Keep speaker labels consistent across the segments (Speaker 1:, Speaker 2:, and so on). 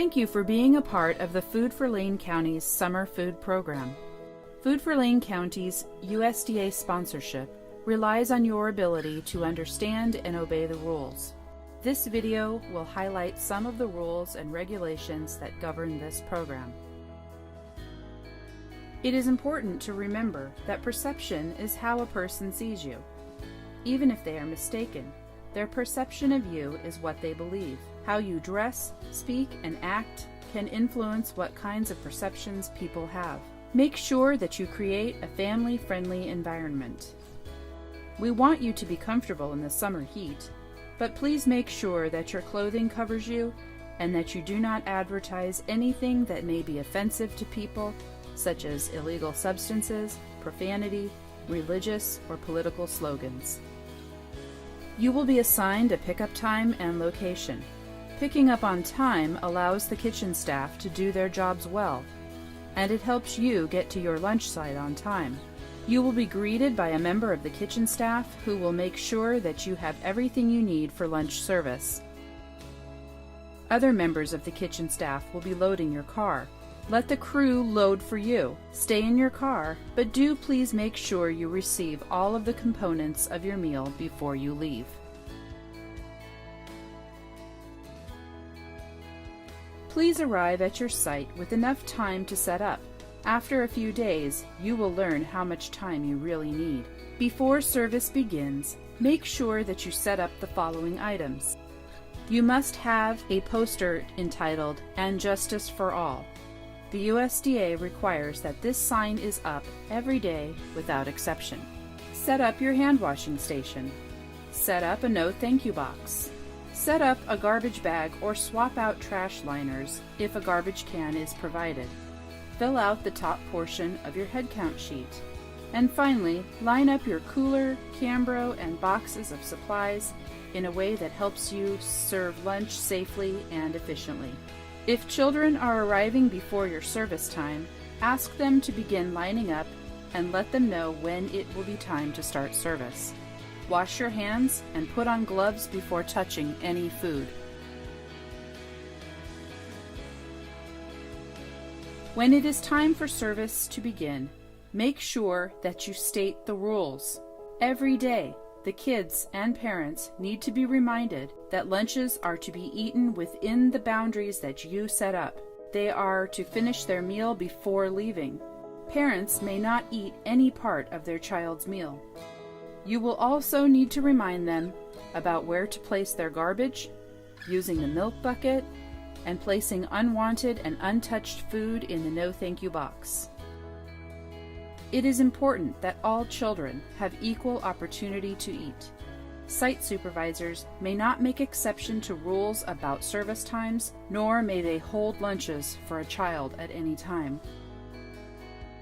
Speaker 1: Thank you for being a part of the Food for Lane County's Summer Food Program. Food for Lane County's USDA sponsorship relies on your ability to understand and obey the rules. This video will highlight some of the rules and regulations that govern this program. It is important to remember that perception is how a person sees you. Even if they are mistaken, their perception of you is what they believe. How you dress, speak, and act can influence what kinds of perceptions people have. Make sure that you create a family-friendly environment. We want you to be comfortable in the summer heat, but please make sure that your clothing covers you and that you do not advertise anything that may be offensive to people, such as illegal substances, profanity, religious or political slogans. You will be assigned a pickup time and location. Picking up on time allows the kitchen staff to do their jobs well, and it helps you get to your lunch site on time. You will be greeted by a member of the kitchen staff who will make sure that you have everything you need for lunch service. Other members of the kitchen staff will be loading your car. Let the crew load for you. Stay in your car, but do please make sure you receive all of the components of your meal before you leave. Please arrive at your site with enough time to set up. After a few days, you will learn how much time you really need. Before service begins, make sure that you set up the following items. You must have a poster entitled, "And Justice for All." The USDA requires that this sign is up every day without exception. Set up your hand washing station. Set up a no thank you box. Set up a garbage bag or swap out trash liners if a garbage can is provided. Fill out the top portion of your head count sheet. And finally, line up your cooler, Cambro, and boxes of supplies in a way that helps you serve lunch safely and efficiently. If children are arriving before your service time, ask them to begin lining up and let them know when it will be time to start service. Wash your hands and put on gloves before touching any food. When it is time for service to begin, make sure that you state the rules. Every day, the kids and parents need to be reminded that lunches are to be eaten within the boundaries that you set up. They are to finish their meal before leaving. Parents may not eat any part of their child's meal. You will also need to remind them about where to place their garbage, using the milk bucket, and placing unwanted and untouched food in the no thank you box. It is important that all children have equal opportunity to eat. Site supervisors may not make exception to rules about service times, nor may they hold lunches for a child at any time.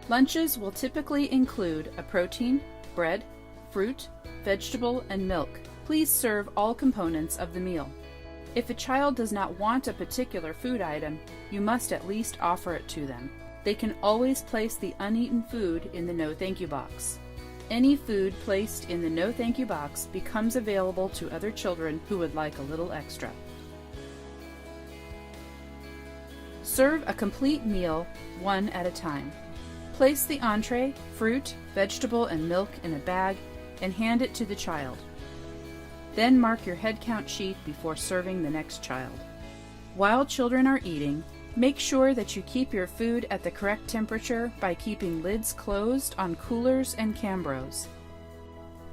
Speaker 1: Lunches will typically include a protein, bread, fruit, vegetable, and milk. Please serve all components of the meal. If a child does not want a particular food item, you must at least offer it to them. They can always place the uneaten food in the no thank you box. Any food placed in the no thank you box becomes available to other children who would like a little extra. Serve a complete meal one at a time. Place the entree, fruit, vegetable, and milk in a bag and hand it to the child. Then mark your head count sheet before serving the next child. While children are eating, make sure that you keep your food at the correct temperature by keeping lids closed on coolers and Cambros.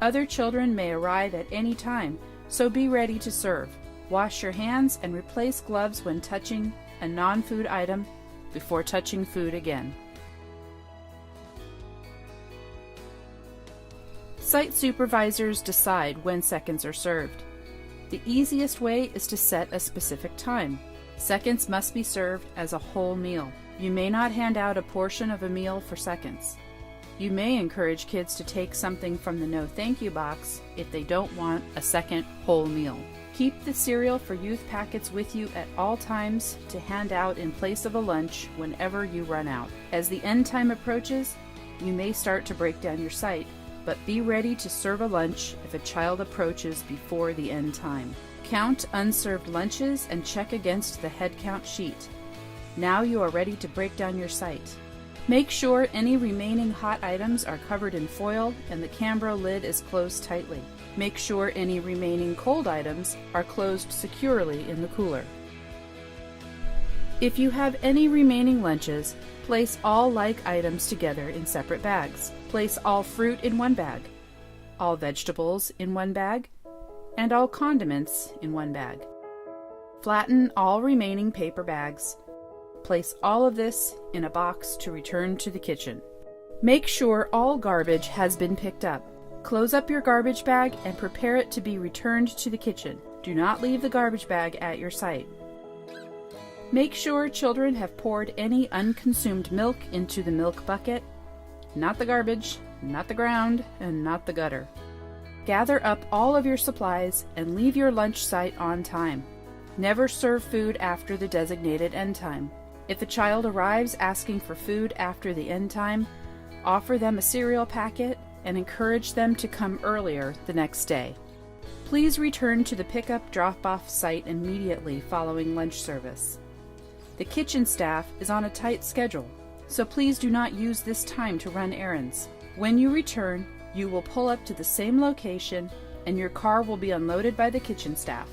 Speaker 1: Other children may arrive at any time, so be ready to serve. Wash your hands and replace gloves when touching a non-food item before touching food again. Site supervisors decide when seconds are served. The easiest way is to set a specific time. Seconds must be served as a whole meal. You may not hand out a portion of a meal for seconds. You may encourage kids to take something from the no thank you box if they don't want a second whole meal. Keep the cereal for youth packets with you at all times to hand out in place of a lunch whenever you run out. As the end time approaches, you may start to break down your site, but be ready to serve a lunch if a child approaches before the end time. Count unserved lunches and check against the head count sheet. Now you are ready to break down your site. Make sure any remaining hot items are covered in foil and the Cambro lid is closed tightly. Make sure any remaining cold items are closed securely in the cooler. If you have any remaining lunches, place all like items together in separate bags. Place all fruit in one bag, all vegetables in one bag, and all condiments in one bag. Flatten all remaining paper bags. Place all of this in a box to return to the kitchen. Make sure all garbage has been picked up. Close up your garbage bag and prepare it to be returned to the kitchen. Do not leave the garbage bag at your site. Make sure children have poured any unconsumed milk into the milk bucket, not the garbage, not the ground, and not the gutter. Gather up all of your supplies and leave your lunch site on time. Never serve food after the designated end time. If a child arrives asking for food after the end time, offer them a cereal packet and encourage them to come earlier the next day. Please return to the pickup drop-off site immediately following lunch service. The kitchen staff is on a tight schedule, so please do not use this time to run errands. When you return, you will pull up to the same location and your car will be unloaded by the kitchen staff.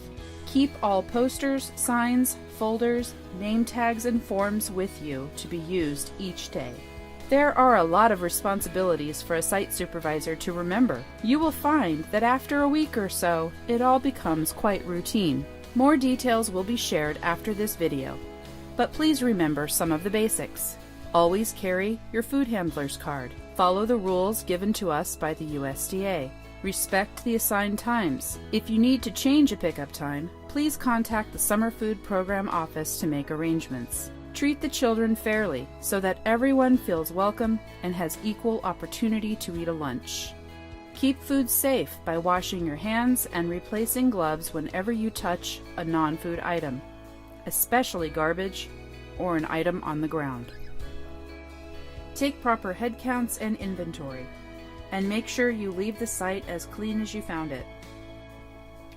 Speaker 1: Keep all posters, signs, folders, name tags, and forms with you to be used each day. There are a lot of responsibilities for a site supervisor to remember. You will find that after a week or so, it all becomes quite routine. More details will be shared after this video, but please remember some of the basics. Always carry your food handler's card. Follow the rules given to us by the USDA. Respect the assigned times. If you need to change a pickup time, please contact the Summer Food Program office to make arrangements. Treat the children fairly so that everyone feels welcome and has equal opportunity to eat a lunch. Keep food safe by washing your hands and replacing gloves whenever you touch a non-food item, especially garbage or an item on the ground. Take proper head counts and inventory, and make sure you leave the site as clean as you found it.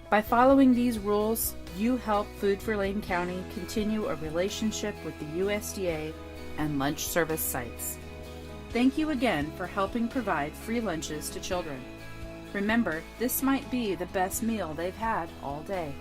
Speaker 1: By following these rules, you help Food for Lane County continue a relationship with the USDA and lunch service sites. Thank you again for helping provide free lunches to children. Remember, this might be the best meal they've had all day.